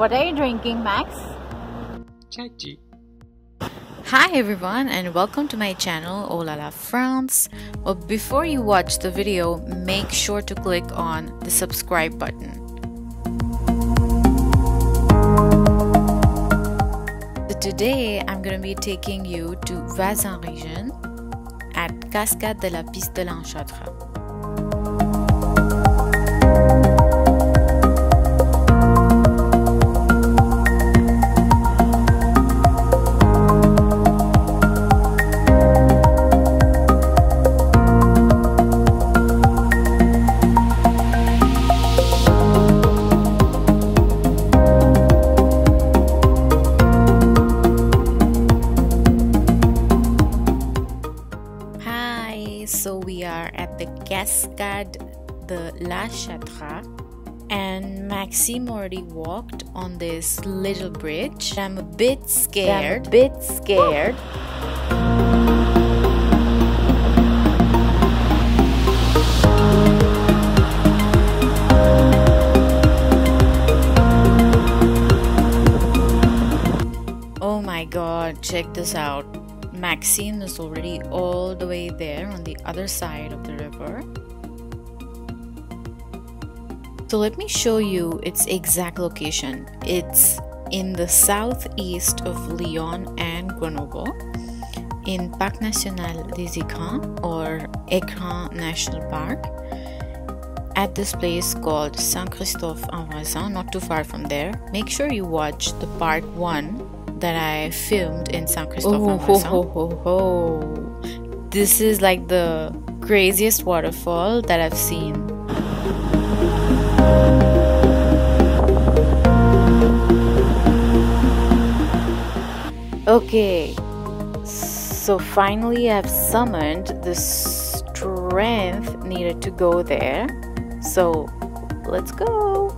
What are you drinking, Max? Chachi. Hi everyone and welcome to my channel Oh La La France. Well, before you watch the video, make sure to click on the subscribe button. So today I'm going to be taking you to Basin region at Cascade de la Piste de Lanchâtra. So we are at the Cascade de Lanchâtra and Maxime already walked on this little bridge. I'm a bit scared. Oh my god, check this out. Maxime is already all the way there on the other side of the river. So let me show you its exact location. It's in the southeast of Lyon and Grenoble in Parc National des Écrins or Écrins National Park at this place called Saint-Christophe-en-Voisin, not too far from there. Make sure you watch the part 1 that I filmed in Saint-Christophe-en-Voisin. This is like the craziest waterfall that I've seen. Okay, so finally I've summoned the strength needed to go there. So let's go.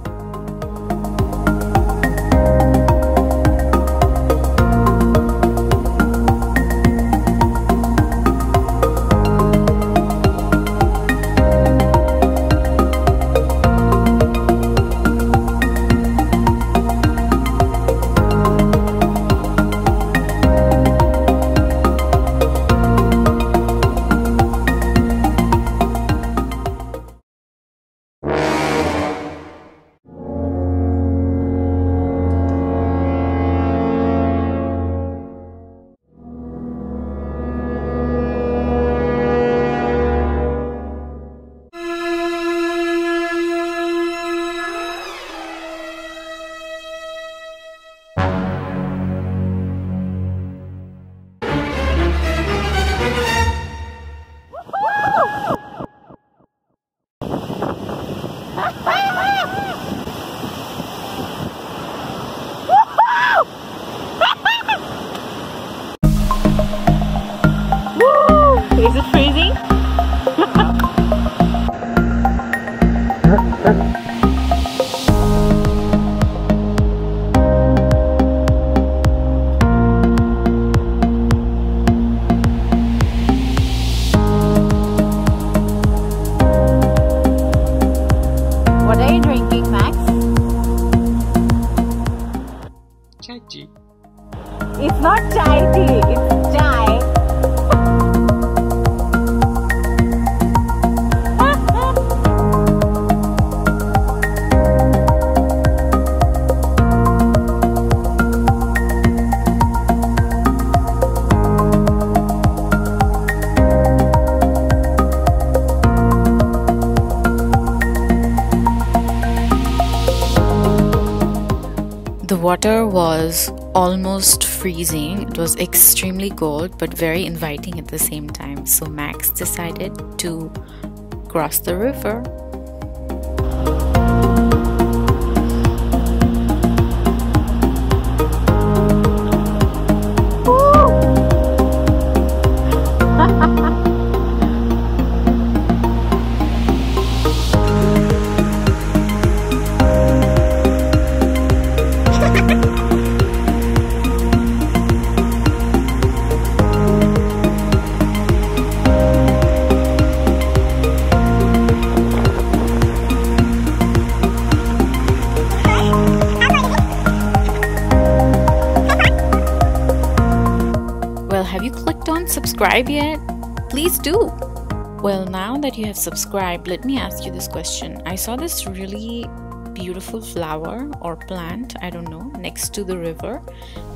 Is it freezing? What are you drinking, Max? Chachi. It's not chai tea, it's chai. The water was almost freezing. It was extremely cold but very inviting at the same time. So Max decided to cross the river. subscribed yet? Please do. Well, now that you have subscribed, let me ask you this question. I saw this really beautiful flower or plant, I don't know, next to the river.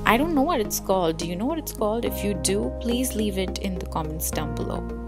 I don't know what it's called. Do you know what it's called? If you do, please leave it in the comments down below.